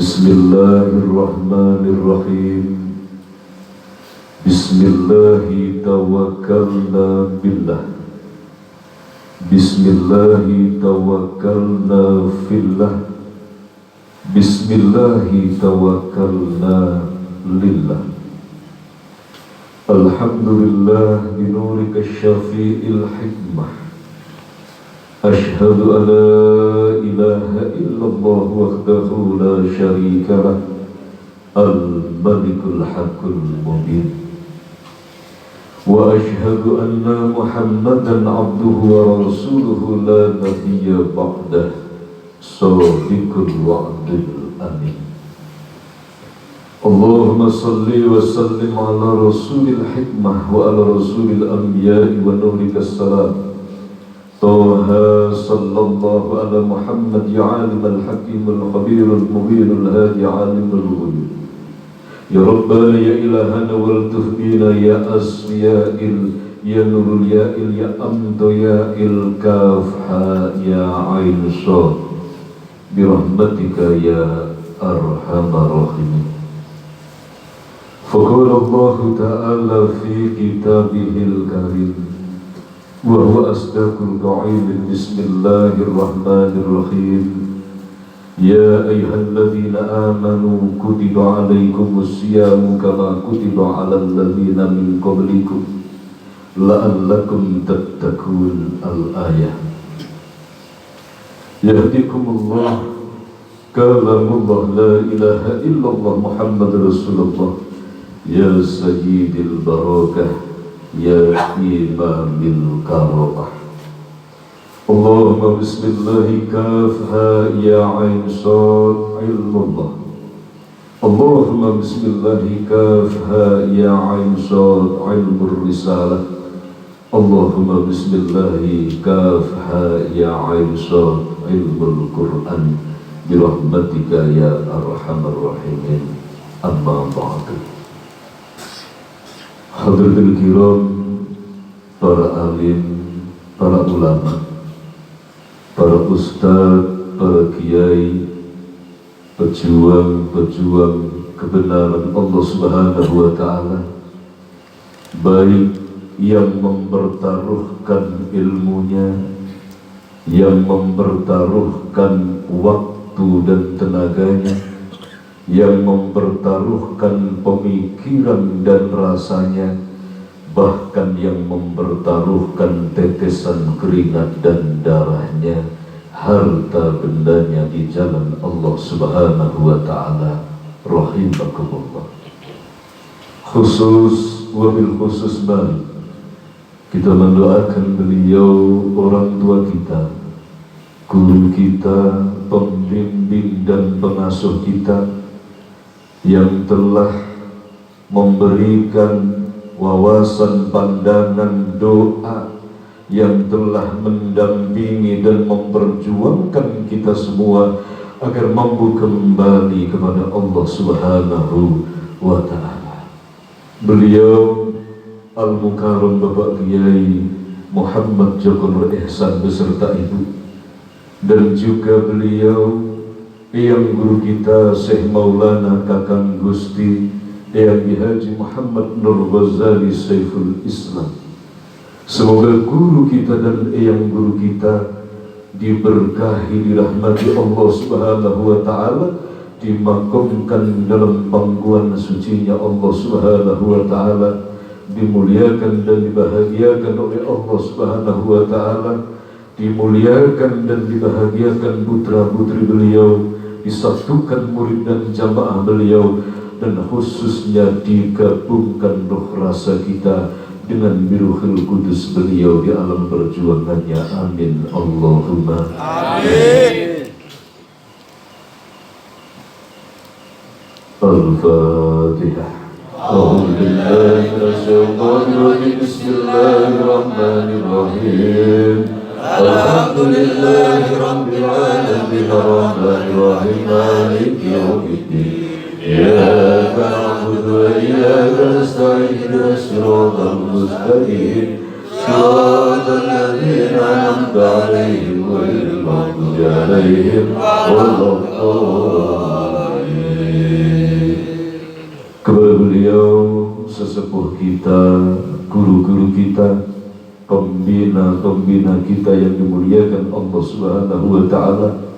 Bismillahirrahmanirrahim. Bismillahi tawakkalna billah. Bismillahi tawakkalna fillah. Bismillahi tawakkalna lillah. Alhamdulillah binurika syafi'il hikmah. Ashhadu an la ilaha illallah wahdahu la syarika lah. Al-Malikul Haqqul Mubin. Wa ashhadu anna Muhammadan abduhu wa rasuluhu la nabiyya ba'dah. Shadiqul wa'dil amin. Allahumma salli wa sallim ala rasulil hikmah wa ala rasulil anbiya'i wa nurikas salam. Taha sallallahu ala Muhammad ya alimul hakimul khabirul mubinul hadi alimul ghuyub. Ya Rabbana ya ilahana wal tuhbina ya asfiya'il ya nurul ya'il ya amdu ya'il kafha ya ain shad birahmatika ya arhamar rahimin. Faqala Allah ta'ala fi kitabihil karim wa huwa asdaqul qa'ilin. Bismillahirrahmanirrahim. Ya ayyuhalladzina amanu kutiba alaikumus siyamu kama kutiba alal ladzina min qablikum la'allakum tattaqun. Al-ayah. Yahdikumullah. Kalamullah. La ilaha illallah Muhammad Rasulullah. Ya sayyidil barakah. Ya imamil karamah. Allahumma bismillahi kafha ya ain shad ilmullah. Allahumma bismillahi kafha ya ain shad ilmur risalah. Allahumma bismillahi kafha ya ain shad ilmul Qur'an birahmatika ya arhamar rahimin. Amma ba'du. Hadratul kiram, para alim, para ulama, para ustadz, para kiai, pejuang-pejuang kebenaran Allah Subhanahu wa Ta'ala, baik yang mempertaruhkan ilmunya, yang mempertaruhkan waktu dan tenaganya, yang mempertaruhkan pemikiran dan rasanya, bahkan yang mempertaruhkan tetesan keringat dan darahnya, harta bendanya di jalan Allah Subhanahu wa Ta'ala. Rahimakumullah. Khusus wabil khusus balik kita mendoakan beliau, orang tua kita, guru kita, pembimbing dan pengasuh kita, yang telah memberikan wawasan, pandangan, doa, yang telah mendampingi dan memperjuangkan kita semua agar mampu kembali kepada Allah Subhanahu wa Ta'ala. Beliau Al-Mukarram Bapak Kiai Muhammad Joko Nur Ihsan beserta ibu, dan juga beliau yang guru kita Syekh Maulana Kakang Gusti Eyang Haji Muhammad Nur Ghazali Saiful Islam, Semoga guru kita dan eyang guru kita diberkahi, dirahmati Allah Subhanahu wa Ta'ala, dimakamkan dalam pangkuan sucinya Allah Subhanahu wa Ta'ala, dimuliakan dan dibahagiakan oleh Allah Subhanahu wa Ta'ala, dimuliakan dan dibahagiakan putra-putri beliau, disatukan murid dan jamaah beliau, dan khususnya digabungkan ruh rasa kita dengan biruhil kudus beliau di alam perjuangannya. Amin Allahumma amin. Al-Fatihah. A'udzu billahi minasyaitonir rajim. Bismillahirrahmanirrahim. Alhamdulillahi rabbil alamin arrahmanir rahim maliki yaumiddin. إياك نعبد وإياك نستعين اهدنا الصراط المستقيم صراط الذين أنعمت عليهم غير المغضوب عليهم ولا الضالين. Kepada beliau sesepuh kita, guru-guru kita, pembina-pembina kita yang dimuliakan Allah Subhanahu wa Ta'ala,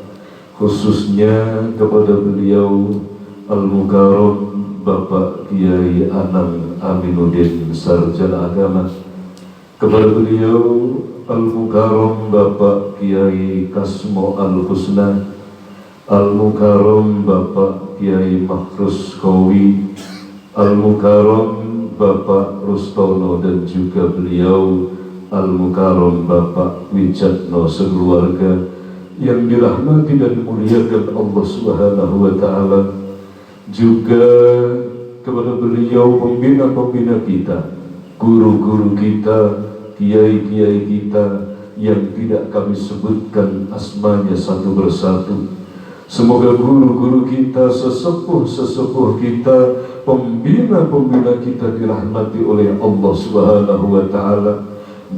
khususnya kepada beliau Al-Mukarram Bapak Kiai Anang Aminuddin Sarjana Agama, kepada beliau Al-Mukarram Bapak Kiai Kasmo Al-Husna, Al-Mukarram Bapak Kiai Mahfuz Kowi, Al-Mukarram Bapak Rustono, dan juga beliau Al-Mukarram Bapak Wijatno sekeluarga yang dirahmati dan dimuliakan Allah Subhanahu wa Ta'ala. Juga kepada beliau pembina-pembina kita, guru-guru kita, kiai-kiai kita yang tidak kami sebutkan asmanya satu persatu. Semoga guru-guru kita, sesepuh-sesepuh kita, pembina-pembina kita dirahmati oleh Allah Subhanahu wa Ta'ala,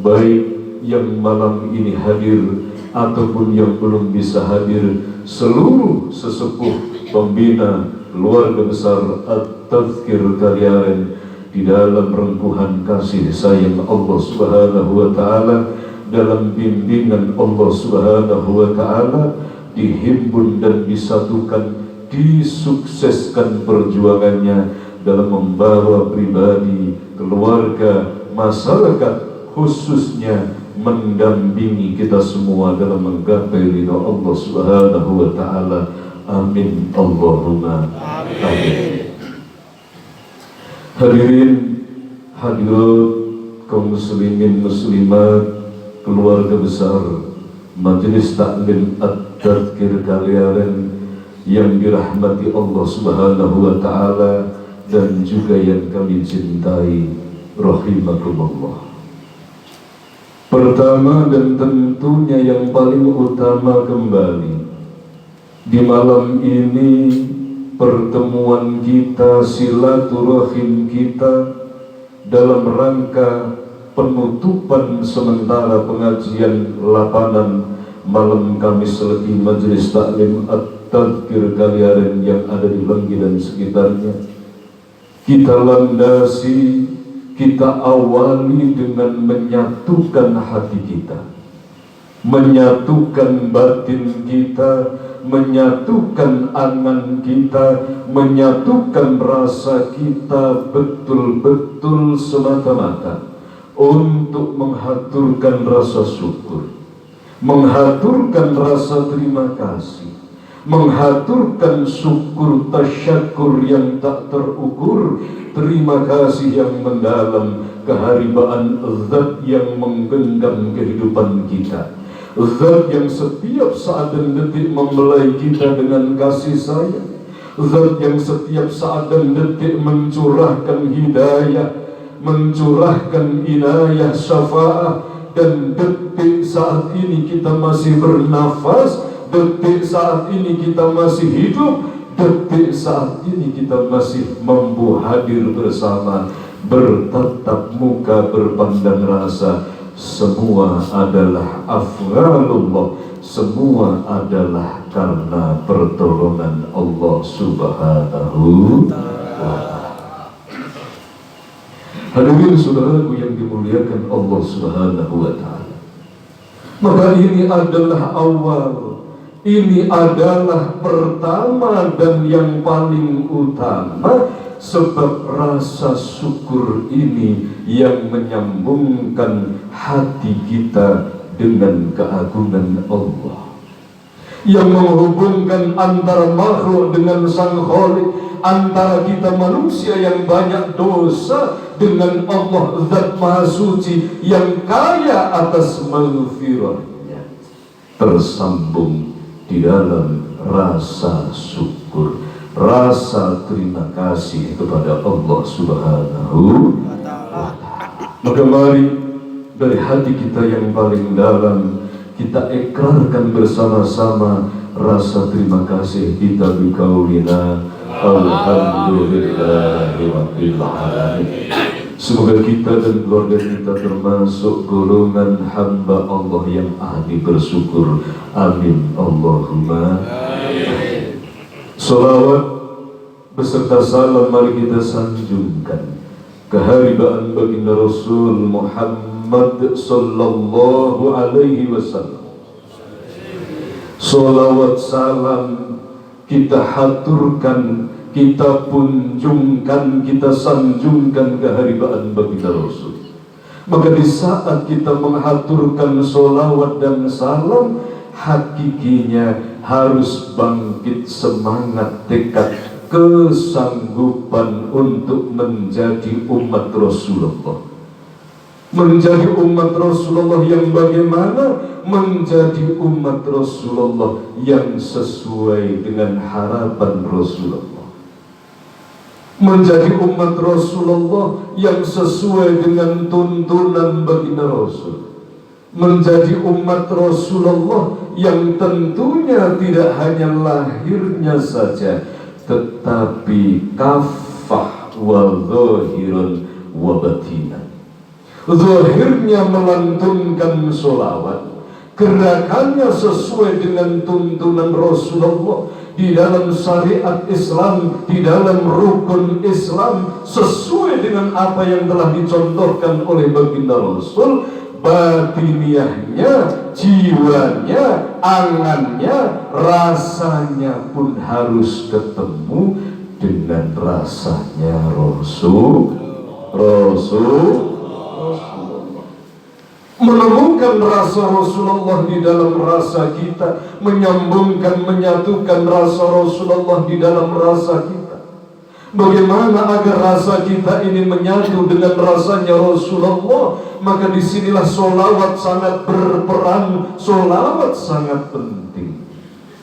baik yang malam ini hadir ataupun yang belum bisa hadir, seluruh sesepuh pembina keluarga besar At-Tazkir Kaliaren di dalam rengkuhan kasih sayang Allah Subhanahu wa Ta'ala, dalam bimbingan Allah Subhanahu wa Ta'ala, dihimpun dan disatukan, disukseskan perjuangannya dalam membawa pribadi, keluarga, masyarakat, khususnya mendampingi kita semua dalam menggapai ridha Allah Subhanahu wa Ta'ala. Amin Allahumma amin. Hadirin hadirat kaum muslimin muslimat, keluarga besar Majelis Taklim At-Tazkir Kaliaren yang dirahmati Allah Subhanahu wa Ta'ala dan juga yang kami cintai, rahimakumullah. Pertama dan tentunya yang paling utama kembali, di malam ini pertemuan kita, silaturahim kita dalam rangka penutupan sementara pengajian lapanan malam Kamis Legi Majelis Taklim At-Tazkir Kaliaren yang ada di Lenggi dan sekitarnya. Kita landasi, kita awali dengan menyatukan hati kita, menyatukan batin kita, menyatukan angan kita, menyatukan rasa kita betul-betul semata-mata untuk menghaturkan rasa syukur, menghaturkan rasa terima kasih, menghaturkan syukur tasyakur yang tak terukur, terima kasih yang mendalam keharibaan zat yang menggenggam kehidupan kita, zat yang setiap saat dan detik membelai kita dengan kasih sayang, zat yang setiap saat dan detik mencurahkan hidayah, mencurahkan inayah syafaat. Dan detik saat ini kita masih bernafas, detik saat ini kita masih hidup, detik saat ini kita masih mampu hadir bersama, bertatap muka, berpandang rasa. Semua adalah afghalullah, semua adalah karena pertolongan Allah Subhanahu wa Ta'ala. Hadirin saudaraku yang dimuliakan Allah Subhanahu wa Ta'ala, maka ini adalah awal, ini adalah pertama dan yang paling utama, sebab rasa syukur ini yang menyambungkan hati kita dengan keagungan Allah, yang menghubungkan antara makhluk dengan Sang Khalik, antara kita manusia yang banyak dosa dengan Allah Zat Maha Suci yang kaya atas maghfirahnya, tersambung di dalam rasa syukur, rasa terima kasih kepada Allah Subhanahu wa Ta'ala. Maka mari dari hati kita yang paling dalam kita ikrarkan bersama-sama rasa terima kasih kita biqaulina alhamdulillahirabbil alamin. Semoga kita dan keluarga kita termasuk golongan hamba Allah yang ahli bersyukur. Amin Allahumma amin. Salawat beserta salam mari kita sanjungkan keharibaan baginda Rasul Muhammad sallallahu alaihi wasallam. Salawat salam kita haturkan, kita punjungkan, kita sanjungkan keharibaan baginda Rasul. Maka di saat kita menghaturkan sholawat dan salam, hakikinya harus bangkit semangat, tekad, kesanggupan untuk menjadi umat Rasulullah. Menjadi umat Rasulullah yang bagaimana? Menjadi umat Rasulullah yang sesuai dengan harapan Rasulullah. Menjadi umat Rasulullah yang sesuai dengan tuntunan baginda Rasul. Menjadi umat Rasulullah yang tentunya tidak hanya lahirnya saja, tetapi kafah wa zahiran wa batinan. Zahirnya melantunkan sholawat, gerakannya sesuai dengan tuntunan Rasulullah di dalam syariat Islam, di dalam rukun Islam, sesuai dengan apa yang telah dicontohkan oleh baginda Rasul. Batiniahnya, jiwanya, angannya, rasanya pun harus ketemu dengan rasanya Rasulullah. Menemukan rasa Rasulullah di dalam rasa kita, menyambungkan, menyatukan rasa Rasulullah di dalam rasa kita. Bagaimana agar rasa kita ini menyatu dengan rasanya Rasulullah? Maka disinilah sholawat sangat berperan, sholawat sangat penting.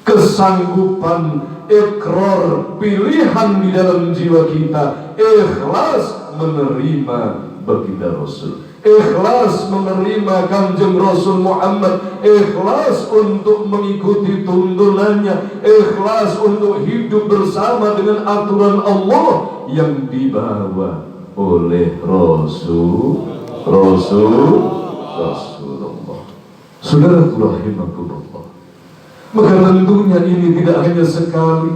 Kesanggupan, ikrar, pilihan di dalam jiwa kita, ikhlas menerima baginda Rasul, ikhlas menerima Kanjeng Rasul Muhammad, ikhlas untuk mengikuti tuntunannya, ikhlas untuk hidup bersama dengan aturan Allah yang dibawa oleh Rasulullah. Saudara rahimakumullah. Maka tentunya ini tidak hanya sekali,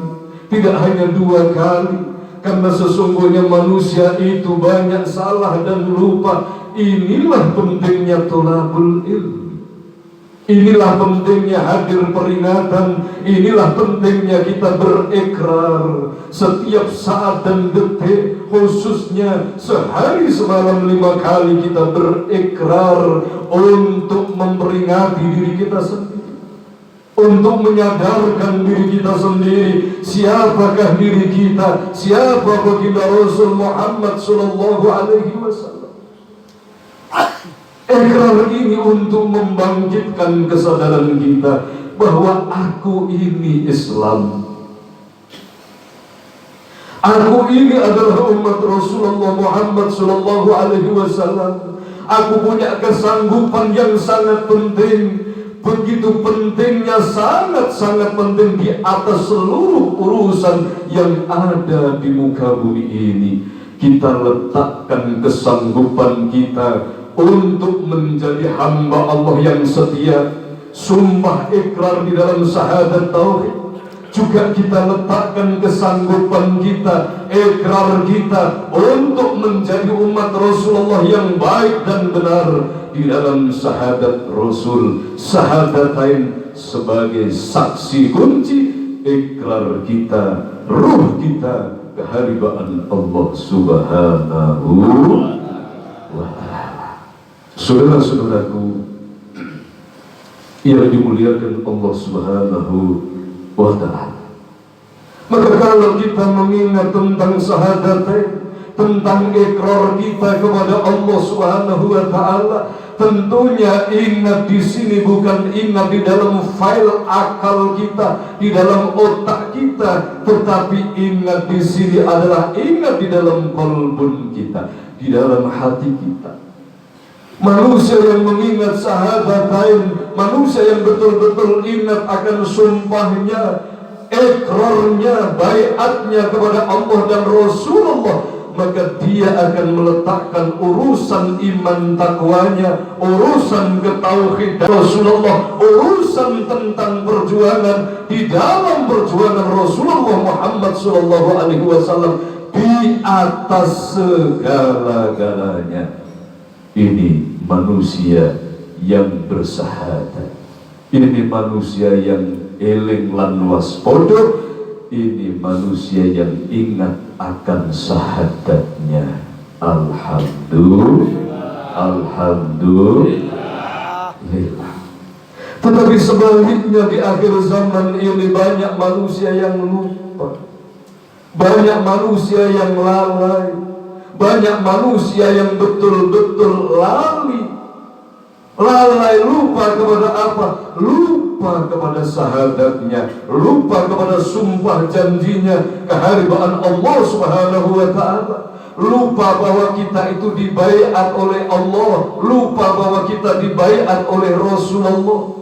tidak hanya dua kali, karena sesungguhnya manusia itu banyak salah dan lupa. Inilah pentingnya thalabul ilmi, inilah pentingnya hadir peringatan, inilah pentingnya kita berikrar setiap saat dan detik, khususnya sehari semalam 5 kali kita berikrar untuk memperingati diri kita sendiri, untuk menyadarkan diri kita sendiri, siapakah diri kita, siapa baginda Rasul Muhammad sallallahu alaihi wasallam. Ikrar ini untuk membangkitkan kesadaran kita bahwa aku ini Islam, aku ini adalah umat Rasulullah Muhammad sallallahu alaihi wasallam. Aku punya kesanggupan yang sangat penting, begitu pentingnya, sangat-sangat penting di atas seluruh urusan yang ada di muka bumi ini. Kita letakkan kesanggupan kita untuk menjadi hamba Allah yang setia, sumpah ikrar di dalam syahadat tauhid. Juga kita letakkan kesanggupan kita, ikrar kita untuk menjadi umat Rasulullah yang baik dan benar di dalam syahadat Rasul, syahadatain sebagai saksi kunci ikrar kita, ruh kita kehadiran Allah Subhanahu wa ta'ala. Saudara-saudaraku yang dimuliakan Allah Subhanahu wa ta'ala, maka kalau kita mengingat tentang syahadatain, tentang ikrar kita kepada Allah Subhanahu wa ta'ala, tentunya ingat di sini bukan ingat di dalam file akal kita, di dalam otak kita, tetapi ingat di sini adalah ingat di dalam qalbun kita, di dalam hati kita. Manusia yang mengingat syahadatain, manusia yang betul-betul ingat akan sumpahnya, ikrarnya, baiatnya kepada Allah dan Rasulullah, maka dia akan meletakkan urusan iman takwanya, urusan ketauhidan Rasulullah, urusan tentang perjuangan di dalam perjuangan Rasulullah Muhammad sallallahu alaihi wasallam di atas segala-galanya. Ini manusia yang bersahadat, ini manusia yang eling lan waspada, ini manusia yang ingat akan syahadatnya. Alhamdulillah. Tetapi sebaliknya di akhir zaman ini banyak manusia yang lupa, banyak manusia yang lalai, banyak manusia yang betul-betul lalai, lupa kepada apa? Lupa kepada syahadatnya, lupa kepada sumpah janjinya kehadiran Allah Subhanahu wa ta'ala, lupa bahwa kita itu dibaiat oleh Allah, lupa bahwa kita dibaiat oleh Rasulullah.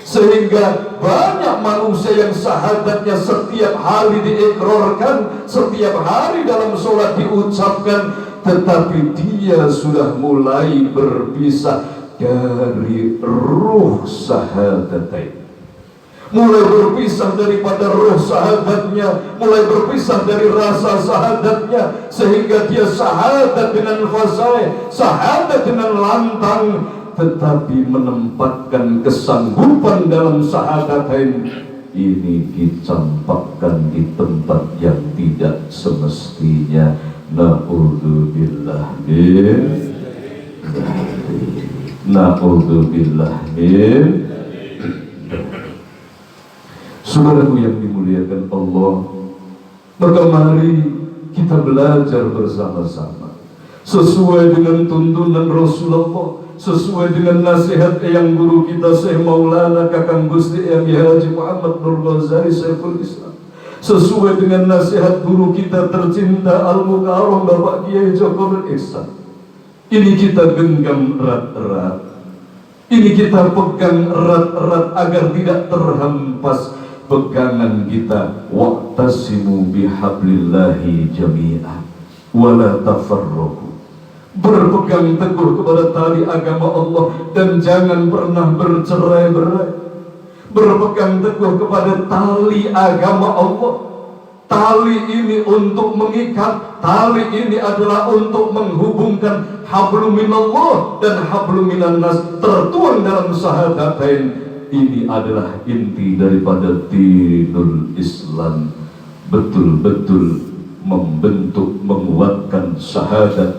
Sehingga banyak manusia yang syahadatnya setiap hari diikrarkan, setiap hari dalam sholat diucapkan, tetapi dia sudah mulai berpisah dari ruh syahadatain, mulai berpisah daripada ruh syahadatnya, mulai berpisah dari rasa syahadatnya, sehingga dia syahadat dengan fasih, syahadat dengan lantang, tetapi menempatkan kesanggupan dalam syahadatain ini dicampakkan di tempat yang tidak semestinya. Na'udzubillah min. Saudaraku yang dimuliakan Allah, maka mari kita belajar bersama-sama sesuai dengan tuntunan Rasulullah, sesuai dengan nasihat yang guru kita Syekh Maulana Kakang Gusti Yang Haji Muhammad Nur Ghazali Syekhul Islam, sesuai dengan nasihat guru kita tercinta Al-Mukarram Bapak Kiai Joko Nur Ihsan. Ini kita genggam erat-erat, ini kita pegang erat-erat agar tidak terhempas pegangan kita. Wa'tasimu bihablillahi jami'an wala tafarraqu. Berpegang teguh kepada tali agama Allah dan jangan pernah bercerai-berai. Berpegang teguh kepada tali agama Allah. Tali ini untuk mengikat, tali ini adalah untuk menghubungkan hablum minallah dan hablum minan nas, tertuang dalam syahadatain. Ini adalah inti daripada dinul Islam, betul-betul membentuk, menguatkan syahadat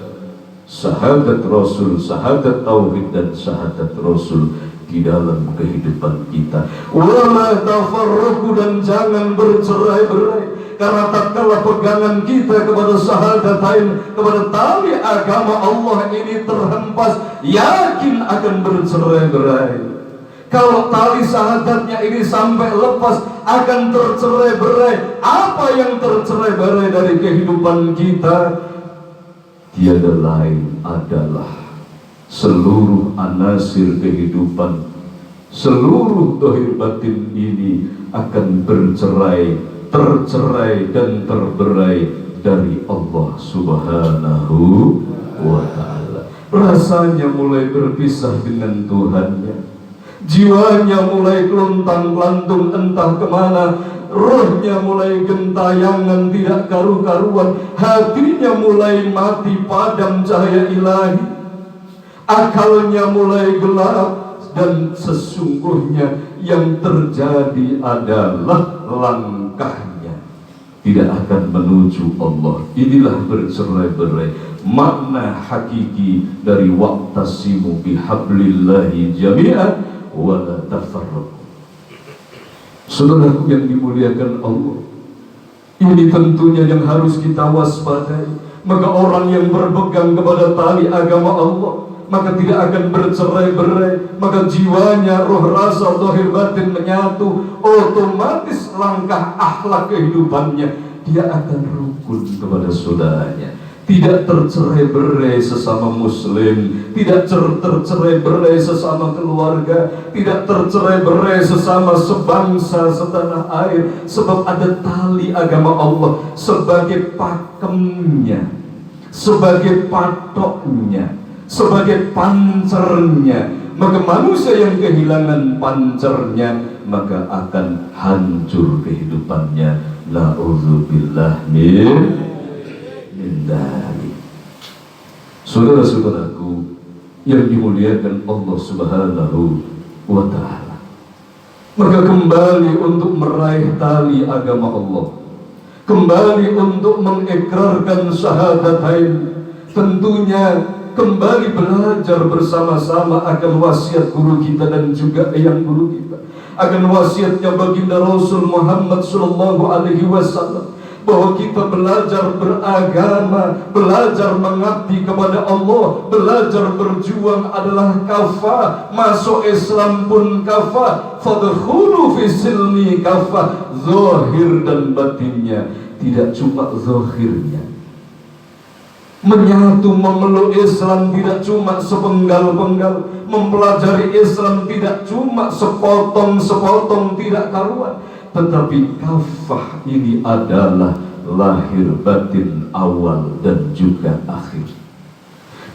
Rasul, syahadat tauhid dan syahadat Rasul di dalam kehidupan kita. Wala tafarraqu, dan jangan bercerai-berai, karena tatkala pegangan kita kepada syahadatain, kepada tali agama Allah ini terhempas, yakin akan bercerai-berai. Kalau tali syahadatnya ini sampai lepas, akan tercerai-berai. Apa yang tercerai-berai dari kehidupan kita? Tiada lain adalah seluruh anasir kehidupan, seluruh zahir batin ini akan bercerai, tercerai dan terberai dari Allah Subhanahu wa ta'ala. Rasanya mulai berpisah dengan Tuhannya, jiwanya mulai keluntang-lantung entah kemana, rohnya mulai gentayangan tidak karu-karuan, hatinya mulai mati padam cahaya ilahi, akalnya mulai gelap, dan sesungguhnya yang terjadi adalah langkahnya tidak akan menuju Allah. Inilah bercerai-berai. Makna hakiki dari wa'tasimu bihablillahi jami'an wa la tafarraqu. Saudaraku yang dimuliakan Allah, ini tentunya yang harus kita waspadai. Maka orang yang berpegang kepada tali agama Allah, maka tidak akan bercerai-berai, maka jiwanya, roh rasa, zahir batin menyatu, otomatis langkah akhlak kehidupannya dia akan rukun kepada saudaranya. Tidak tercerai-berai sesama muslim, tidak tercerai-berai sesama keluarga, tidak tercerai-berai sesama sebangsa setanah air, sebab ada tali agama Allah sebagai pakemnya, sebagai patoknya, sebagai pancernya. Maka manusia yang kehilangan pancernya, maka akan hancur kehidupannya. Na'udzubillah min dari. Saudara-saudaraku yang dimuliakan Allah Subhanahu wa ta'ala, maka kembali untuk meraih tali agama Allah, kembali untuk mengikrarkan syahadatain, tentunya kembali belajar bersama-sama akan wasiat guru kita dan juga eyang guru kita, akan wasiatnya baginda Rasul Muhammad sallallahu alaihi wasallam, bahwa kita belajar beragama, belajar mengabdi kepada Allah, belajar berjuang adalah kafah, masuk Islam pun kafah, fadkhulu fi silmi kafah, zahir dan batinnya, tidak cuma zahirnya. Menyatu memeluk Islam tidak cuma sepenggal-penggal, mempelajari Islam tidak cuma sepotong-sepotong tidak karuan, tetapi kafah ini adalah lahir batin, awal dan juga akhir.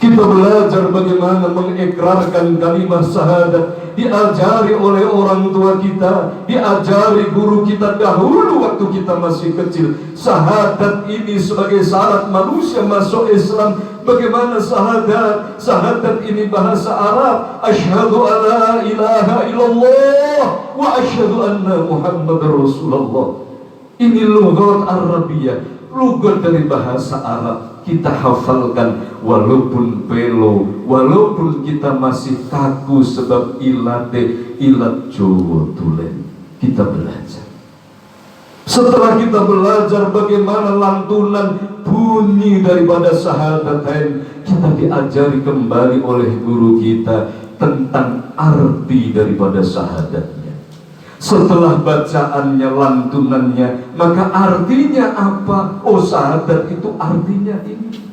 Kita belajar bagaimana mengikrarkan kalimat syahadat, diajari oleh orang tua kita, diajari guru kita dahulu waktu kita masih kecil. Syahadat ini sebagai syarat manusia masuk Islam. Bagaimana syahadat? Syahadat ini bahasa Arab. Asyhadu alla ilaha illallah wa asyhadu anna Muhammadar Rasulullah. Ini lughat Arabiyah, lughat dari bahasa Arab. Kita hafalkan walaupun pelo, walaupun kita masih kaku sebab ilat Jawa tulen. Kita belajar. Setelah kita belajar bagaimana lantunan bunyi daripada syahadatain, kita diajari kembali oleh guru kita tentang arti daripada syahadatnya. Setelah bacaannya, lantunannya, maka artinya apa? Oh, syahadat itu artinya ini.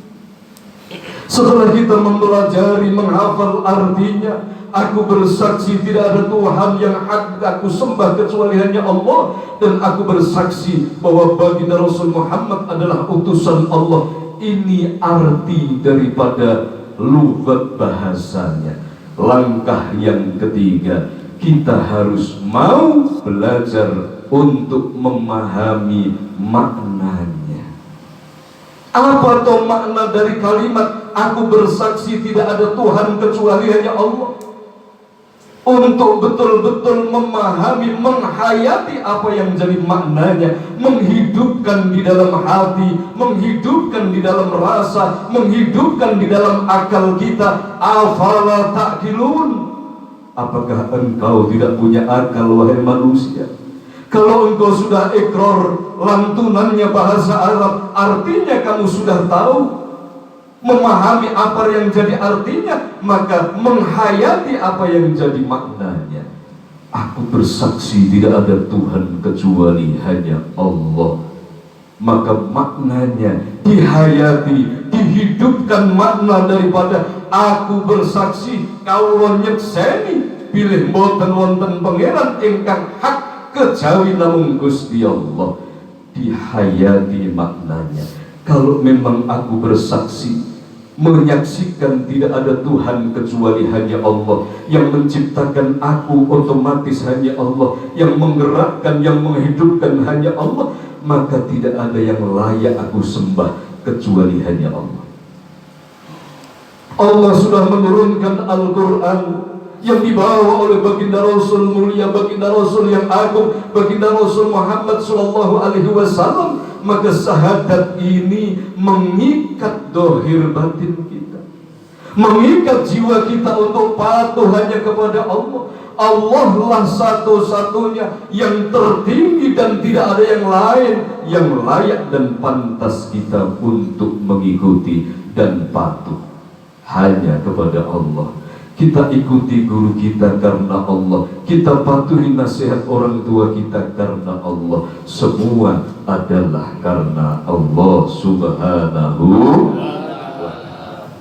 Setelah kita mempelajari, menghafal artinya, aku bersaksi tidak ada Tuhan yang hak aku sembah kecuali hanya Allah, dan aku bersaksi bahwa baginda Rasul Muhammad adalah utusan Allah. Ini arti daripada lughat bahasanya. Langkah yang ketiga, kita harus mau belajar untuk memahami maknanya. Apa toh makna dari kalimat aku bersaksi tidak ada Tuhan kecuali hanya Allah? Untuk betul-betul memahami, menghayati apa yang jadi maknanya, menghidupkan di dalam hati, menghidupkan di dalam rasa, menghidupkan di dalam akal kita. Afala ta'qilun? Apakah engkau tidak punya akal, wahai manusia? Kalau engkau sudah ikrar lantunannya bahasa Arab, artinya kamu sudah tahu, memahami apa yang jadi artinya, maka menghayati apa yang jadi maknanya. Aku bersaksi tidak ada Tuhan kecuali hanya Allah. Maka maknanya dihayati, dihidupkan makna daripada aku bersaksi kawula nyekseni bilih boten wonten pangeran ingkang hak kejawi namung Gusti Allah. Dihayati maknanya. Kalau memang aku bersaksi menyaksikan tidak ada Tuhan kecuali hanya Allah, yang menciptakan aku otomatis hanya Allah, yang menggerakkan, yang menghidupkan hanya Allah, maka tidak ada yang layak aku sembah kecuali hanya Allah. Allah sudah menurunkan Al-Quran yang dibawa oleh baginda Rasul mulia, baginda Rasul yang agung, baginda Rasul Muhammad sallallahu alaihi wasallam. Maka syahadat ini mengikat dohir batin kita, mengikat jiwa kita untuk patuh hanya kepada Allah. Allah lah satu-satunya yang tertinggi dan tidak ada yang lain yang layak dan pantas kita untuk mengikuti dan patuh hanya kepada Allah. Kita ikuti guru kita karena Allah, kita patuhi nasihat orang tua kita karena Allah. Semua adalah karena Allah Subhanahu wa ta'ala.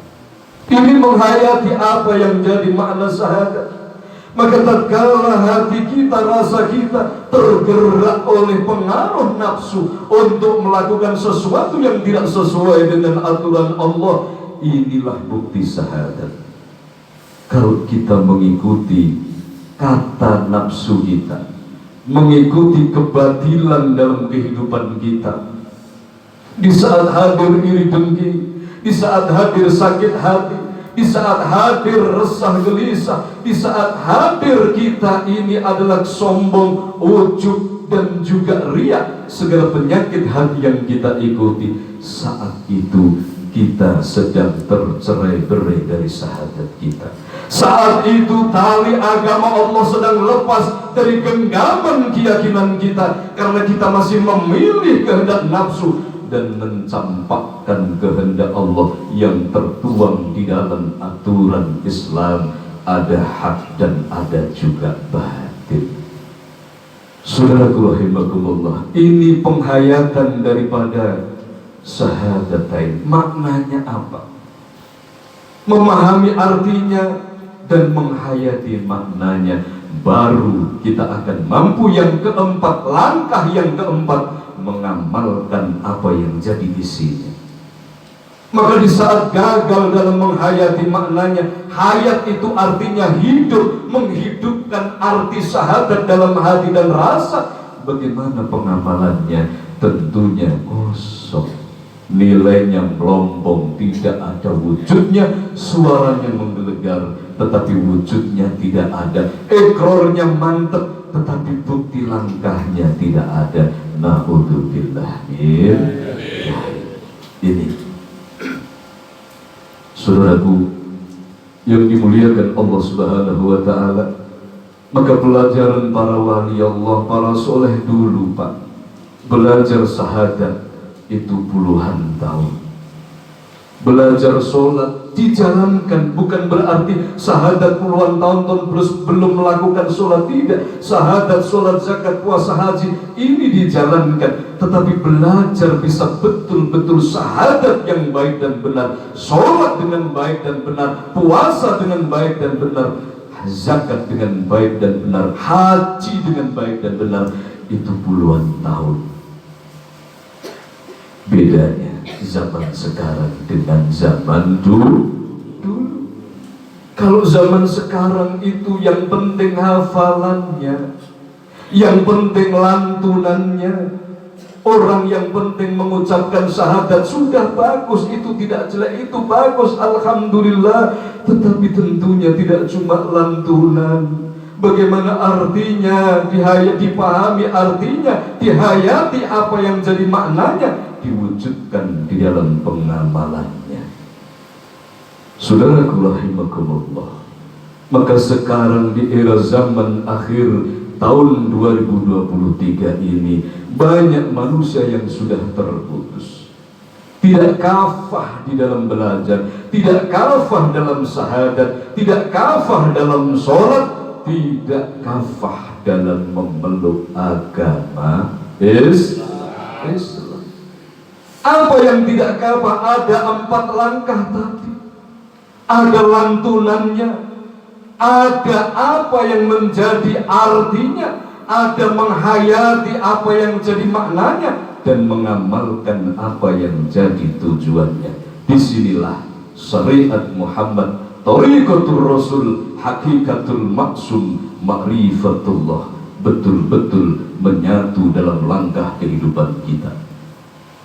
Ini menghayati apa yang jadi makna syahadat. Maka tatkala hati kita, rasa kita tergerak oleh pengaruh nafsu untuk melakukan sesuatu yang tidak sesuai dengan aturan Allah, inilah bukti syahadat. Kalau kita mengikuti kata nafsu kita, mengikuti kebatilan dalam kehidupan kita, di saat hadir iri dengki, di saat hadir sakit hati, di saat hadir resah gelisah, di saat hadir kita ini adalah sombong, ujub dan juga riya, segala penyakit hati yang kita ikuti, saat itu kita sedang tercerai-berai dari syahadat kita. Saat itu tali agama Allah sedang lepas dari genggaman keyakinan kita, karena kita masih memilih kehendak nafsu dan mencampakkan kehendak Allah yang tertuang di dalam aturan Islam. Ada hak dan ada juga batin. Saudaraku rahimakumullah, ini penghayatan daripada syahadatain. Maknanya apa? Memahami artinya dan menghayati maknanya, baru kita akan mampu yang keempat, langkah yang keempat, mengamalkan apa yang jadi isinya. Maka di saat gagal dalam menghayati maknanya, hayat itu artinya hidup, menghidupkan arti syahadat dalam hati dan rasa. Bagaimana pengamalannya? Tentunya kosong, nilainya melompong, tidak ada wujudnya, suaranya menggelegar tetapi wujudnya tidak ada, ekornya mantep tetapi bukti langkahnya tidak ada. Na'udzubillah. Ini saudaraku yang dimuliakan Allah Subhanahu wa ta'ala, maka pelajaran para wali Allah, para soleh dulu Pak, belajar syahadat itu puluhan tahun. Belajar sholat dijalankan, bukan berarti syahadat puluhan tahun terus belum melakukan sholat, tidak. Syahadat, sholat, zakat, puasa, haji ini dijalankan, tetapi belajar bisa betul-betul syahadat yang baik dan benar, sholat dengan baik dan benar, puasa dengan baik dan benar, zakat dengan baik dan benar, haji dengan baik dan benar. Itu puluhan tahun. Bedanya zaman sekarang dengan zaman dulu. Kalau zaman sekarang itu yang penting hafalannya, yang penting lantunannya, orang yang penting mengucapkan syahadat, sudah bagus, itu tidak jelek, itu bagus, alhamdulillah. Tetapi tentunya tidak cuma lantunan. Bagaimana artinya, dipahami artinya, dihayati apa yang jadi maknanya, diwujudkan di dalam pengamalannya. Saudaraku rahimakumullah, maka sekarang di era zaman akhir tahun 2023 ini, banyak manusia yang sudah terputus, tidak kafah di dalam belajar, tidak kafah dalam syahadat, tidak kafah dalam sholat, tidak kafah dalam memeluk agama Islam. Apa yang tidak kafah? Ada 4 langkah tadi, ada lantunannya, ada apa yang menjadi artinya, ada menghayati apa yang jadi maknanya, dan mengamalkan apa yang jadi tujuannya. Disinilah syariat Muhammad, thariqatul Rasul, hakikatul maksum, ma'rifatullah, betul-betul menyatu dalam langkah kehidupan kita.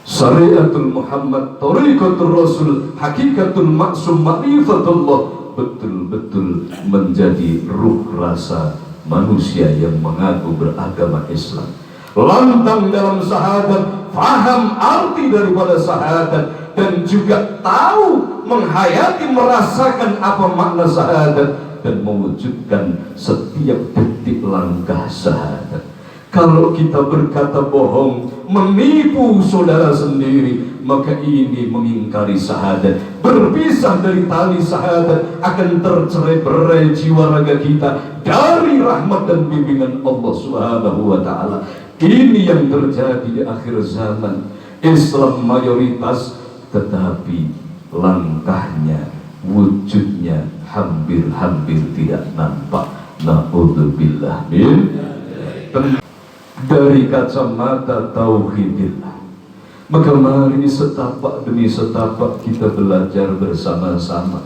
Syariatul Muhammad, thariqatul Rasul, hakikatul maksum, ma'rifatullah, betul-betul menjadi ruh rasa manusia yang mengaku beragama Islam. Lantang dalam syahadat, faham arti daripada syahadat, dan juga tahu, menghayati, merasakan apa makna syahadat, dan mewujudkan setiap detik langkah syahadat. Kalau kita berkata bohong, menipu saudara sendiri, maka ini mengingkari syahadat. Berpisah dari tali syahadat, akan tercerai-berai jiwa raga kita dari rahmat dan bimbingan Allah Subhanahu wa Ta'ala. Ini yang terjadi di akhir zaman. Islam mayoritas, tetapi langkahnya, wujudnya hampir-hampir tidak nampak. Na'udzubillah min dari kacamata tauhidillah. Maka mari setapak demi setapak kita belajar bersama-sama.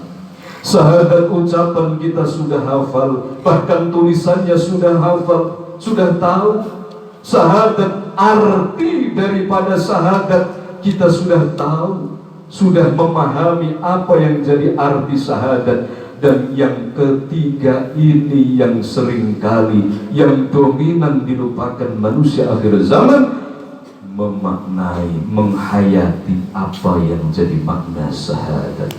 Syahadat ucapan kita sudah hafal, bahkan tulisannya sudah hafal, sudah tahu. Syahadat, arti daripada syahadat kita sudah tahu, sudah memahami apa yang jadi arti syahadat. Dan yang ketiga ini yang seringkali, yang dominan dilupakan manusia akhir zaman, memaknai, menghayati apa yang jadi makna syahadat.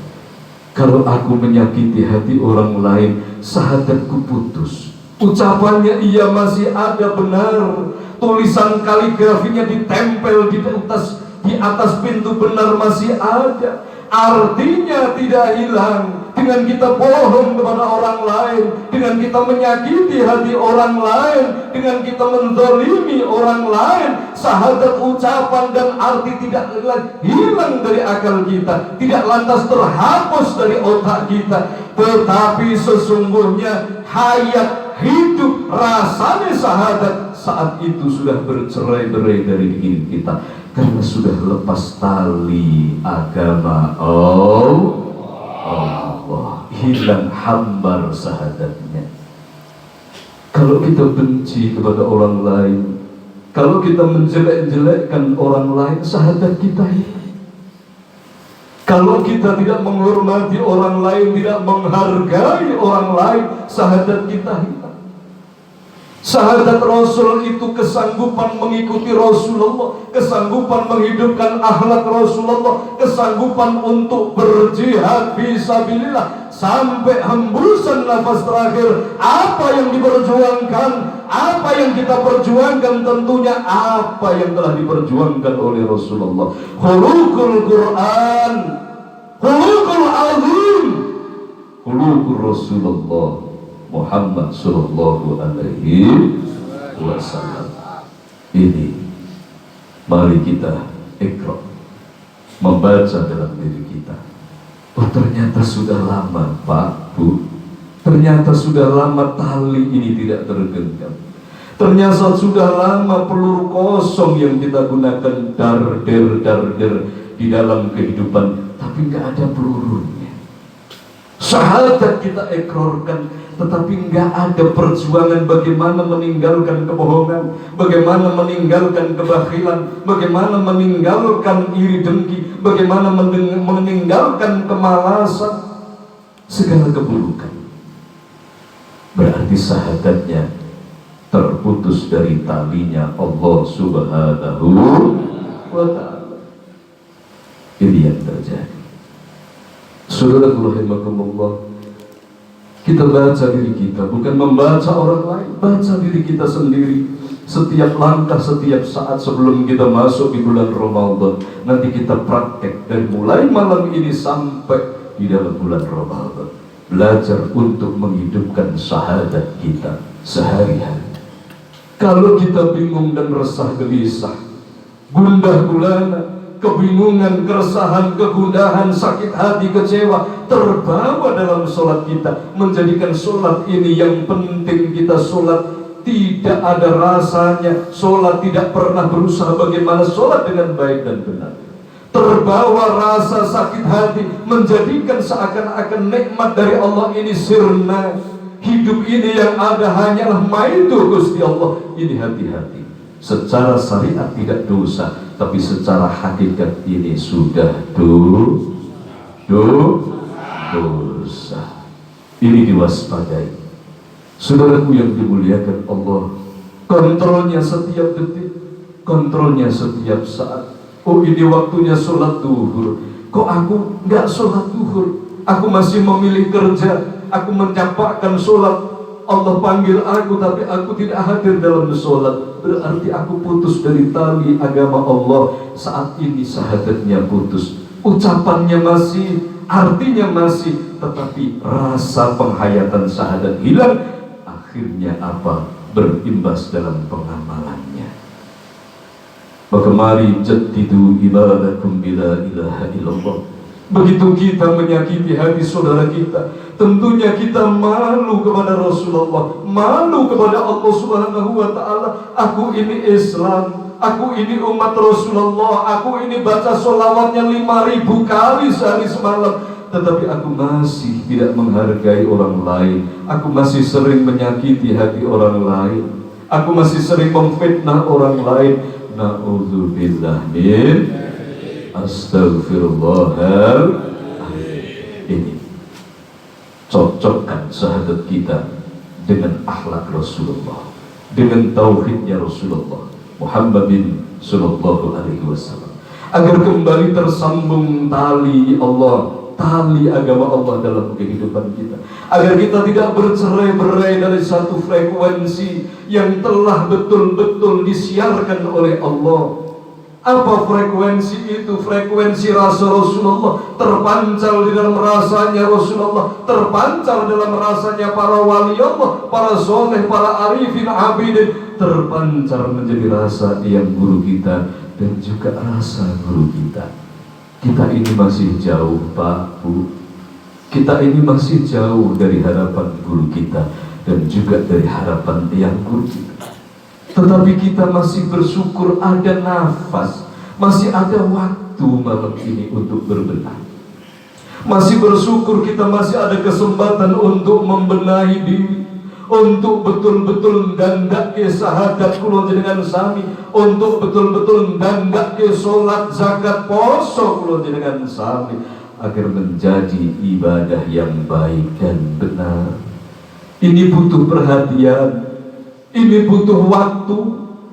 Kalau aku menyakiti hati orang lain, syahadatku putus. Ucapannya ia masih ada benar, tulisan kaligrafinya ditempel di atas pintu benar masih ada, artinya tidak hilang. Dengan kita bohong kepada orang lain, dengan kita menyakiti hati orang lain, dengan kita menzalimi orang lain, syahadat ucapan dan arti tidak hilang dari akal kita, tidak lantas terhapus dari otak kita, tetapi sesungguhnya hayat hidup rasanya syahadat saat itu sudah bercerai-berai dari diri kita, karena sudah lepas tali agama Allah, hilang hambar syahadatnya. Kalau kita benci kepada orang lain, kalau kita menjelek-jelekkan orang lain, syahadat kita hilang. Kalau kita tidak menghormati orang lain, tidak menghargai orang lain, syahadat kita hilang. Syahadat Rasul itu kesanggupan mengikuti Rasulullah, kesanggupan menghidupkan akhlak Rasulullah, kesanggupan untuk berjihad fisabilillah sampai hembusan nafas terakhir. Apa yang diperjuangkan, apa yang kita perjuangkan, tentunya apa yang telah diperjuangkan oleh Rasulullah. Khuluqul Quran, khuluqul azim, khuluqul Rasulullah Muhammad sallallahu alaihi wasallam. Ini mari kita ikra, membaca dalam diri kita. Oh, ternyata sudah lama Pak, Bu, ternyata sudah lama tali ini tidak tergenggam. Ternyata sudah lama peluru kosong yang kita gunakan dar-der di dalam kehidupan, tapi nggak ada pelurunya. Syahadat kita ikrarkan, tetapi nggak ada perjuangan bagaimana meninggalkan kebohongan, bagaimana meninggalkan kebakhilan, bagaimana meninggalkan iri dengki, bagaimana meninggalkan kemalasan, segala keburukan. Berarti syahadatnya terputus dari talinya Allah Subhanahu wa Ta'ala. Ini yang terjadi. Saudara rahimakumullah, kita baca diri kita, bukan membaca orang lain, baca diri kita sendiri. Setiap langkah, setiap saat sebelum kita masuk di bulan Ramadan, nanti kita praktek dari mulai malam ini sampai di dalam bulan Ramadan. Belajar untuk menghidupkan syahadat kita sehari-hari. Kalau kita bingung dan resah gelisah, gundah gulana, kebingungan, keresahan, kegundahan, sakit hati, kecewa terbawa dalam sholat kita, menjadikan sholat ini yang penting. Kita sholat tidak ada rasanya, sholat tidak pernah berusaha bagaimana sholat dengan baik dan benar. terbawa rasa sakit hati, menjadikan seakan-akan nikmat dari Allah ini sirna. Hidup ini yang ada hanyalah maidu Gusti Allah. Ini hati-hati. Secara syariat tidak dosa, tapi secara hakikat ini sudah dosa. Ini diwaspadai. Saudaraku yang dimuliakan Allah, kontrolnya setiap detik, kontrolnya setiap saat. Oh, ini waktunya sholat duhur. Kok aku nggak sholat duhur? Aku masih memilih kerja. Aku mencampakkan sholat. Allah panggil aku, tapi aku tidak hadir dalam sholat. Berarti aku putus dari tali agama Allah. Saat ini syahadatnya putus. Ucapannya masih, artinya masih, tetapi rasa penghayatan syahadat hilang. Akhirnya apa? Berimbas dalam pengamalannya. Maka mari jaddidu ibadakum bila ilaha illallah. Begitu kita menyakiti hati saudara kita, tentunya kita malu kepada Rasulullah, malu kepada Allah Subhanahu wa ta'ala. Aku ini Islam, aku ini umat Rasulullah, aku ini baca sholawatnya 5.000 kali sehari semalam, tetapi aku masih tidak menghargai orang lain. Aku masih sering menyakiti hati orang lain. Aku masih sering memfitnah orang lain. Na'udzubillah min astaghfirullahaladzim. Ini cocokkan syahadat kita dengan akhlak Rasulullah, dengan tauhidnya Rasulullah Muhammadin sallallahu alaihi wasallam, agar kembali tersambung tali Allah, tali agama Allah dalam kehidupan kita, agar kita tidak bercerai-berai dari satu frekuensi yang telah betul-betul disiarkan oleh Allah. Apa frekuensi itu? Frekuensi rasa Rasulullah terpancar di dalam rasanya Rasulullah, terpancar dalam rasanya para wali Allah, para soleh, para arifin abidin, terpancar menjadi rasa yang guru kita dan juga rasa guru kita. Kita ini masih jauh, Pak, Bu. Kita ini masih jauh dari harapan guru kita dan juga dari harapan yang guru kita. Tetapi kita masih bersyukur ada nafas, masih ada waktu malam ini untuk berbenah. Masih bersyukur kita masih ada kesempatan untuk membenahi diri, untuk betul-betul ndandak ke syahadat kula jenengan sami, untuk betul-betul ndandak ke salat, zakat, poso kula jenengan sami, agar menjadi ibadah yang baik dan benar. Ini butuh perhatian, ini butuh waktu,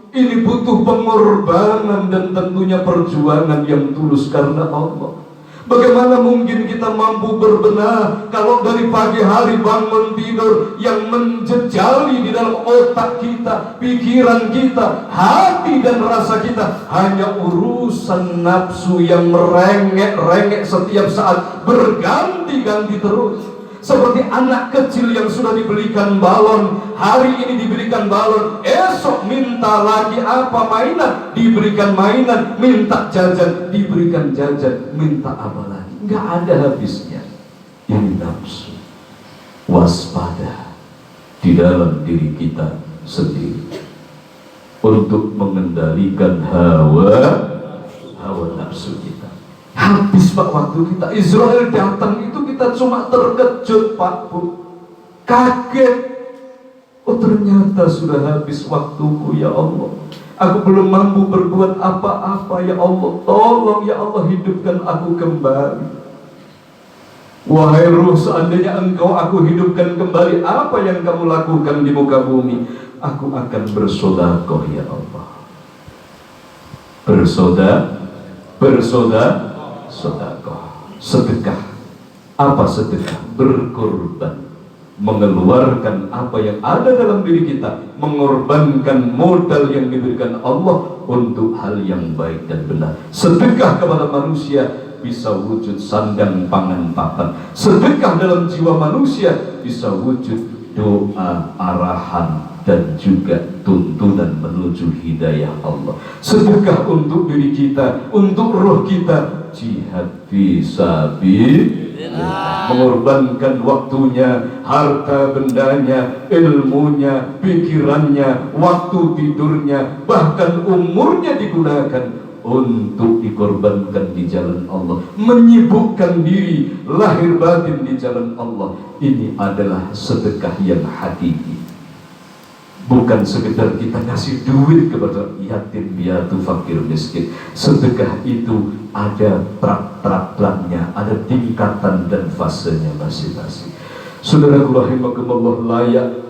ini butuh pengorbanan dan tentunya perjuangan yang tulus karena Allah. Bagaimana mungkin kita mampu berbenah kalau dari pagi hari bangun tidur yang menjejali di dalam otak kita, pikiran kita, hati dan rasa kita hanya urusan nafsu yang merengek-rengek setiap saat, berganti-ganti terus. Seperti anak kecil yang sudah dibelikan balon, hari ini diberikan balon, esok minta lagi apa mainan, diberikan mainan, minta jajan, diberikan jajan, minta apa lagi, nggak ada habisnya. Ini nafsu. Waspada di dalam diri kita sendiri untuk mengendalikan hawa nafsu kita. Habis Pak waktu kita. Israel datang itu kita cuma terkejut Pak, Bu, kaget. Oh ternyata sudah habis waktuku ya Allah. Aku belum mampu berbuat apa-apa ya Allah. Tolong ya Allah hidupkan aku kembali. Wahai ruh, seandainya engkau aku hidupkan kembali, apa yang kamu lakukan di muka bumi? Aku akan bersodakoh ya Allah. Sodakoh, sedekah. Apa sedekah? Berkorban, mengeluarkan apa yang ada dalam diri kita, mengorbankan modal yang diberikan Allah untuk hal yang baik dan benar. Sedekah kepada manusia bisa wujud sandang pangan papan. Sedekah dalam jiwa manusia bisa wujud doa, arahan, dan juga tuntunan menuju hidayah Allah. Sedekah untuk diri kita, untuk roh kita, jihad fisabilillah, mengorbankan waktunya, harta bendanya, ilmunya, pikirannya, waktu tidurnya, bahkan umurnya digunakan untuk dikorbankan di jalan Allah, menyibukkan diri lahir batin di jalan Allah. Ini adalah sedekah yang hakiki. Bukan sekedar kita kasih duit kepada yatim piatu fakir miskin. Sedekah itu ada trak-traknya, ada tingkatan dan fasenya masing-masing. Saudaraku rahimakumullah, layak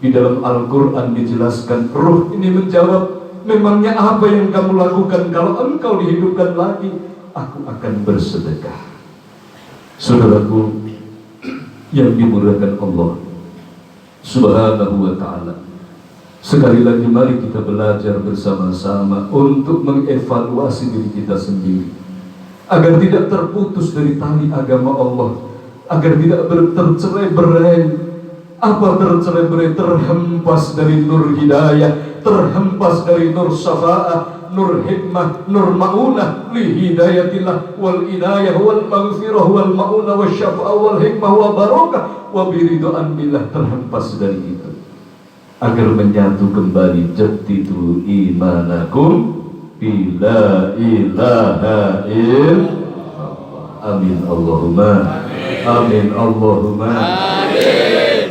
di dalam Al-Quran dijelaskan, roh ini menjawab, memangnya apa yang kamu lakukan kalau engkau dihidupkan lagi? Aku akan bersedekah. Saudaraku yang dimuliakan Allah Subhanahu wa ta'ala, sekali lagi mari kita belajar bersama-sama untuk mengevaluasi diri kita sendiri agar tidak terputus dari tali agama Allah, agar tidak tercerai-berai. Apa tercerai-berai? Terhempas dari nur hidayah, terhempas dari nur syafa'ah, nur hikmah, nur ma'unah li hidayatillah wal inayah wal maghfirah wal ma'unah wal syafa'ah wal hikmah wa barakah wa biridhaan billah. Terhempas dari itu agar menyatu kembali jadidu imanakum bila ilaha illallah. Amin Allahumma amin Allahumma amin.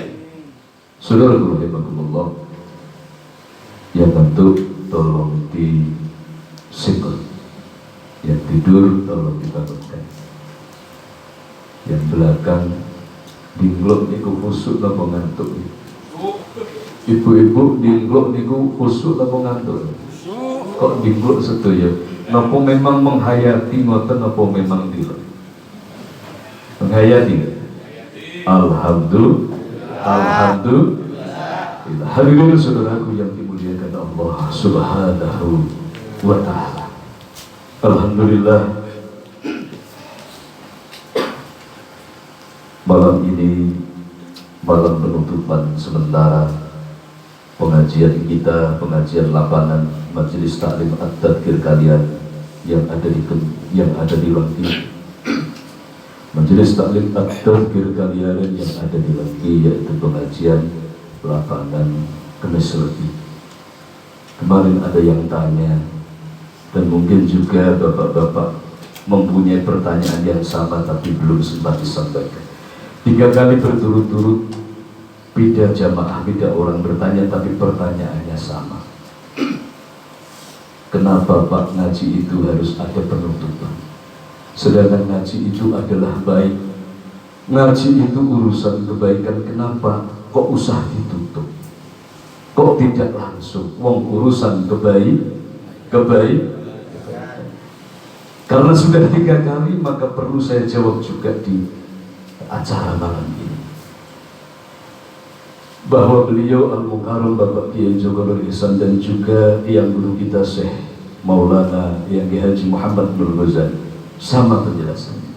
Saudara rahimakumullah, yang tentu tolong disikut, yang tidur tolong dibangunkan, yang belakang dinglok niku khusuk napa ngantuk. Ibu-ibu dinglok niku khusuk napa ngantuk? Kok dinglok sedaya? Napa memang menghayati ngoten napa memang dilok? Menghayati. Alhamdulillah. Alhamdulillah. Hadirin saudaraku yang dimuliakan Allah Subhanahu wa ta'ala. Alhamdulillah, malam ini malam penutupan sementara pengajian kita, pengajian lapangan Majelis Taklim At-Tadkir kalian yang ada di Lengki. Majelis Taklim At-Tadkir kalian yang ada di Lengki, yaitu pengajian lapangan Kemis Legi. Kemarin ada yang tanya, dan mungkin juga bapak-bapak mempunyai pertanyaan yang sama tapi belum sempat disampaikan. 3 kali berturut-turut beda jamaah, beda orang bertanya, tapi pertanyaannya sama. Kenapa Pak ngaji itu harus ada penutupan? Sedangkan ngaji itu adalah baik. Ngaji itu urusan kebaikan, kenapa kok usah ditutup? Kok tidak langsung? Wong urusan kebaik. Karena sudah 3 kali, maka perlu saya jawab juga di acara malam ini, bahwa beliau Al-Mukarram Bapak Kiai Joko Nur Ihsan dan juga yang guru kita Syekh Maulana yang Haji Muhammad Nur Ghazali sama penjelasannya.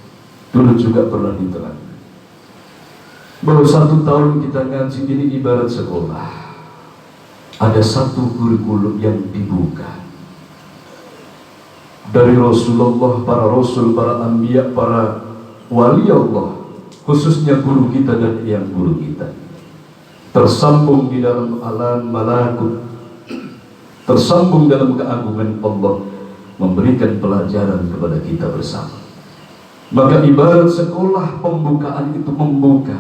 Dulu juga pernah diterangkan bahwa 1 tahun kita ngaji ini ibarat sekolah. Ada 1 kurikulum yang dibuka dari Rasulullah, para Rasul, para Anbiya, para wali Allah, khususnya guru kita dan yang guru kita, tersambung di dalam alam malakut, tersambung dalam keagungan Allah, memberikan pelajaran kepada kita bersama. Maka ibarat sekolah, pembukaan itu membuka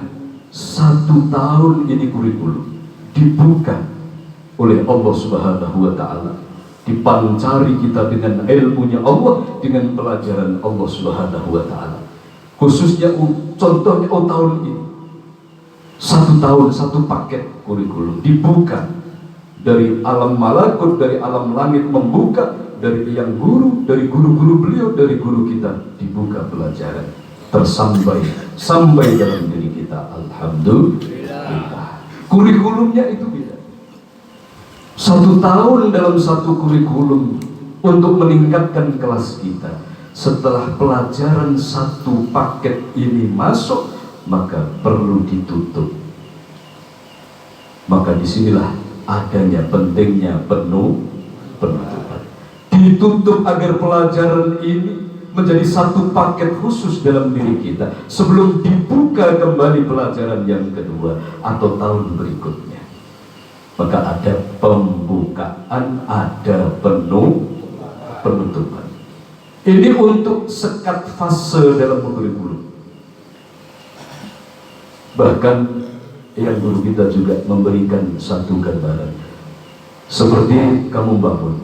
1 tahun ini kurikulum dibuka oleh Allah Subhanahu wa ta'ala, dipancari kita dengan ilmunya Allah, dengan pelajaran Allah Subhanahu wa ta'ala. Khususnya contohnya tahun ini 1 tahun 1 paket kurikulum dibuka dari alam malakut, dari alam langit, membuka dari yang guru, dari guru-guru beliau, dari guru kita, dibuka pelajaran sampai dalam diri kita. Alhamdulillah, kurikulumnya itu beda. 1 tahun dalam 1 kurikulum untuk meningkatkan kelas kita. Setelah pelajaran 1 paket ini masuk, maka perlu ditutup. Maka disinilah adanya pentingnya penutupan. Ditutup agar pelajaran ini menjadi 1 paket khusus dalam diri kita sebelum dibuka kembali pelajaran yang kedua atau tahun berikutnya. Maka ada pembukaan, ada penutupan. Ini untuk sekat fase dalam kurikulum. Bahkan yang guru kita juga memberikan satu gambaran. Seperti kamu bangun,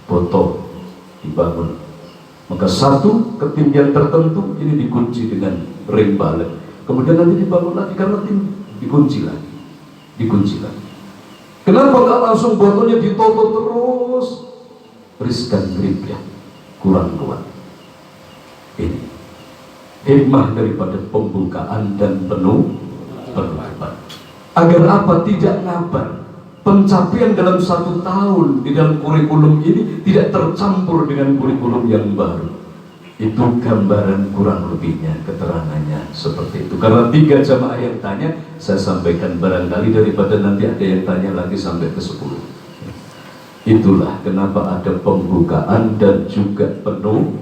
foto dibangun, maka satu ketinggian tertentu ini dikunci dengan ring balet. Kemudian nanti dibangun lagi karena dikunci lagi. Kenapa nggak langsung fotonya ditoto terus? Riskan grip ya, kurang kuat. Ini hikmah daripada pembukaan dan penutupan. Agar apa? Tidak ngabar. Pencapaian dalam 1 tahun di dalam kurikulum ini tidak tercampur dengan kurikulum yang baru. Itu gambaran kurang lebihnya, keterangannya seperti itu. Karena 3 jamaah yang tanya, saya sampaikan barangkali daripada nanti ada yang tanya lagi sampai ke 10. Itulah kenapa ada pembukaan dan juga penuh.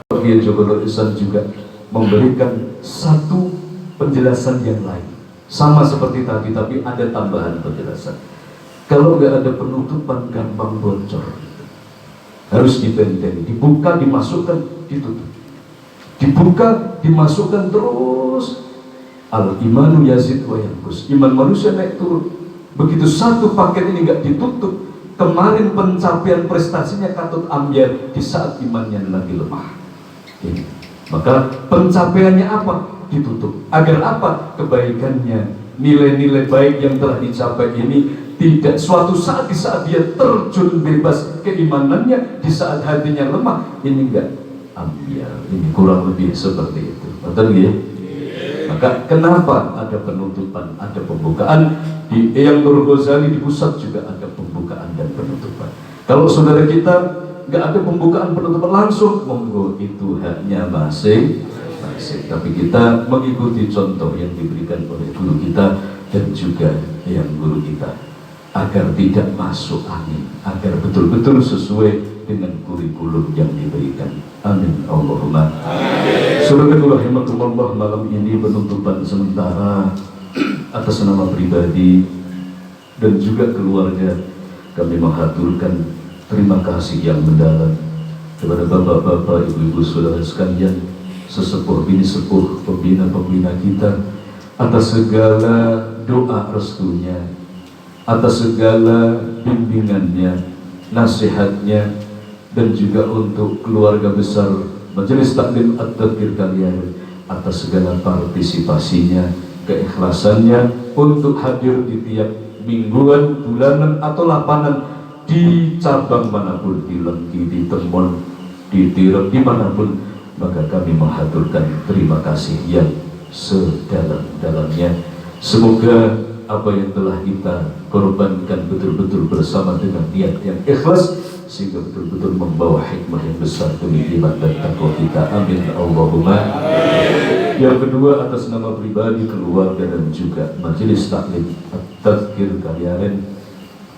Kiai Joko Ihsan juga memberikan satu penjelasan yang lain, sama seperti tadi, tapi ada tambahan penjelasan. Kalau nggak ada penutupan, gampang bocor. Harus dibenteni, dibuka, dimasukkan, ditutup. Dibuka, dimasukkan terus. Al-imanu yazid wa yanqus. Iman manusia naik turun. Begitu satu paket ini nggak ditutup, kemarin pencapaian prestasinya katut ambyar di saat imannya lagi lemah. Ini. Maka pencapaiannya apa? Ditutup. Agar apa? Kebaikannya, nilai-nilai baik yang telah dicapai ini tidak suatu saat di saat dia terjun bebas keimanannya, di saat hatinya lemah, ini enggak ambyar. Ini kurang lebih seperti itu. Betul ya? Maka kenapa ada penutupan, ada pembukaan? Di Eyang Nur Ghazali di pusat juga ada pembukaan dan penutupan. Kalau saudara kita nggak ada pembukaan penutupan langsung, monggo itu haknya masing-masing. Tapi kita mengikuti contoh yang diberikan oleh guru kita dan juga yang guru kita, agar tidak masuk angin, agar betul-betul sesuai dengan kurikulum yang diberikan. Amin Allahumma. Saudara rahimakumullah, malam ini penutupan sementara atas nama pribadi dan juga keluarga, kami mengaturkan terima kasih yang mendalam kepada bapak-bapak, ibu-ibu, saudara sekalian, sesepuh bini sepuh, pembina-pembina kita, atas segala doa restunya, atas segala bimbingannya, nasihatnya, dan juga untuk keluarga besar Majelis Taklim At-Tadhkir kalian, atas segala partisipasinya, keikhlasannya untuk hadir di tiap mingguan, bulanan, atau lapanan di cabang manapun, di Lengki, di Temon, di Tirep, dimanapun. Maka kami mengaturkan terima kasih yang sedalam-dalamnya. Semoga apa yang telah kita korbankan betul-betul bersama dengan niat yang ikhlas, sehingga betul-betul membawa hikmah yang besar demi iman dan takwa kita. Amin Allahumma. Yang kedua, atas nama pribadi, keluarga, dan juga Majelis Taklim At-Tadhkir kalian,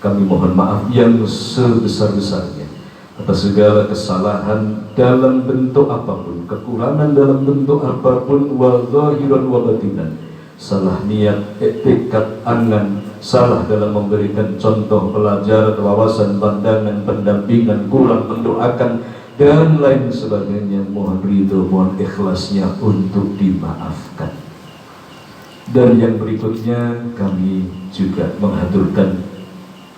kami mohon maaf yang sebesar-besarnya atas segala kesalahan dalam bentuk apapun, kekurangan dalam bentuk apapun, wa zahiran wa batinan. Salah niat, etikat, angan, salah dalam memberikan contoh, pelajaran, wawasan, pandangan, pendampingan, kurang mendoakan, dan lain sebagainya. Mohon ridho, mohon ikhlasnya untuk dimaafkan. Dan yang berikutnya, kami juga mengaturkan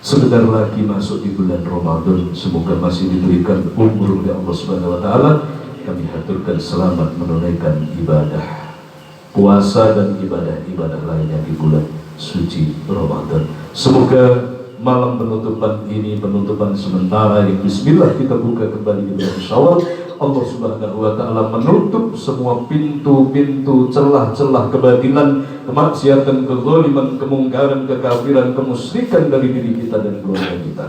sebentar lagi masuk di bulan Ramadan, semoga masih diberikan umur oleh Allah Subhanahu wa Ta'ala. Kami haturkan selamat menunaikan ibadah puasa dan ibadah-ibadah lainnya di bulan suci Ramadan. Semoga malam penutupan ini, penutupan sementara yang bismillah kita buka kembali di bulan Syawal, Allah Subhanahu wa Ta'ala menutup semua pintu-pintu, celah-celah kebatilan, kemaksiatan, kezaliman, kemungkaran, kekafiran, kemusyrikan dari diri kita dan keluarga kita,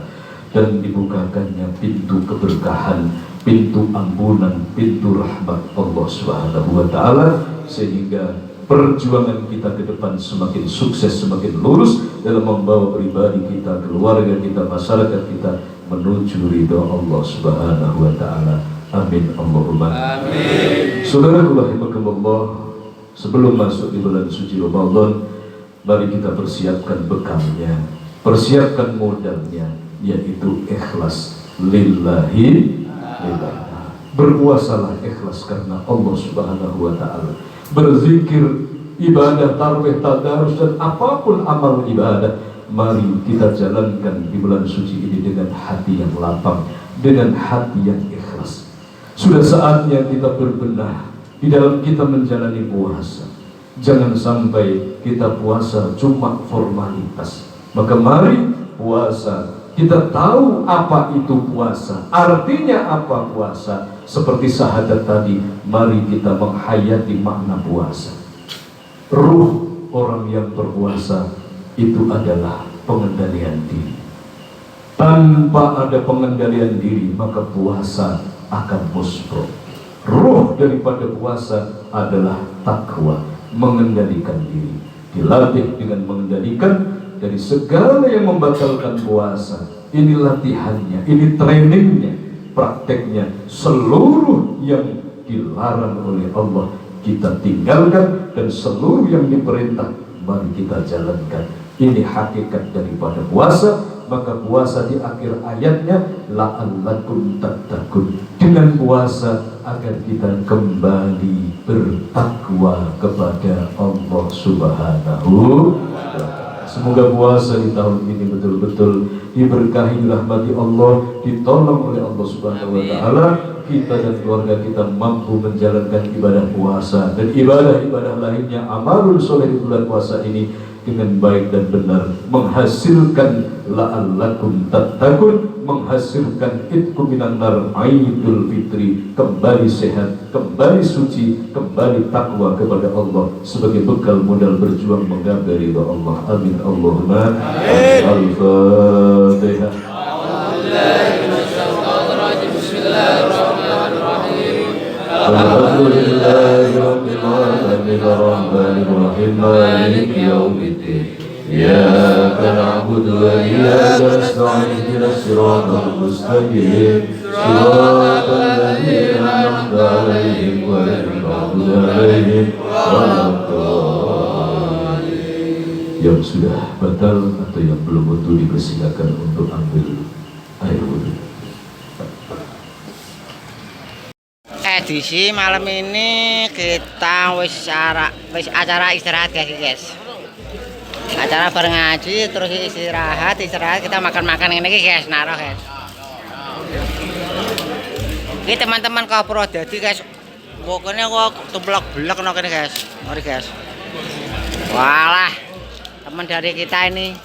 dan dibukakannya pintu keberkahan, pintu ampunan, pintu rahmat Allah Subhanahu wa Ta'ala, sehingga perjuangan kita ke depan semakin sukses, semakin lurus dalam membawa pribadi kita, keluarga kita, masyarakat kita menuju ridho Allah Subhanahu wa Ta'ala. Amin Allahumma amin. Saudaraku rahimakumullah, sebelum masuk di bulan suci Ramadan, mari kita persiapkan bekalnya, persiapkan modalnya, yaitu ikhlas lillahi. Berpuasalah ikhlas karena Allah Subhanahu wa Ta'ala. Berzikir, ibadah, tarawih, tadarus, dan apapun amal ibadah, mari kita jalankan di bulan suci ini dengan hati yang lapang, dengan hati yang ikhlas. Sudah saatnya kita berbenah di dalam kita menjalani puasa. Jangan sampai kita puasa cuma formalitas. Maka mari puasa, kita tahu apa itu puasa, artinya apa puasa. Seperti syahadat tadi, mari kita menghayati makna puasa. Ruh orang yang berpuasa itu adalah pengendalian diri. Tanpa ada pengendalian diri, maka puasa akan musbro. Ruh daripada puasa adalah takwa, mengendalikan diri. Dilatih dengan mengendalikan dari segala yang membatalkan puasa. Ini latihannya, ini trainingnya, prakteknya. Seluruh yang dilarang oleh Allah kita tinggalkan, dan seluruh yang diperintah mari kita jalankan. Ini hakikat daripada puasa. Maka puasa di akhir ayatnya la'allakum tattaqun, dengan puasa agar kita kembali bertakwa kepada Allah Subhanahu wa Ta'ala. Semoga puasa di tahun ini betul-betul diberkahi, dirahmati Allah, ditolong oleh Allah Subhanahu wa Ta'ala. Kita dan keluarga kita mampu menjalankan ibadah puasa dan ibadah-ibadah lainnya, amalul soleh di bulan puasa ini dengan baik dan benar, menghasilkan la'allakum tattaqun, menghasilkan itqu minan nar, Aidul Fitri, kembali sehat, kembali suci, kembali takwa kepada Allah sebagai bekal modal berjuang menggapai ridha Allah. Amin Allahumma amin. Al-Fatihah. Alhamdulillahi rabbil alamin arrahmanir rahim maliki yaumiddin iyyaka na'budu wa iyyaka nasta'in ihdinas siratal mustaqim siratal ladzina an'amta 'alaihim ghairil maghdubi 'alaihim waladdallin. Yang sudah batal atau yang belum wudu dipersilakan untuk ambil air wudu. Edisi malam ini kita wis acara istirahat guys. Acara bareng ngaji terus istirahat kita makan-makan ini guys, naruh guys. Ini teman-teman kau Purwodadi guys. Pokoknya kok tumblok-blok no kene guys. Mari guys. Walah, teman dari kita ini.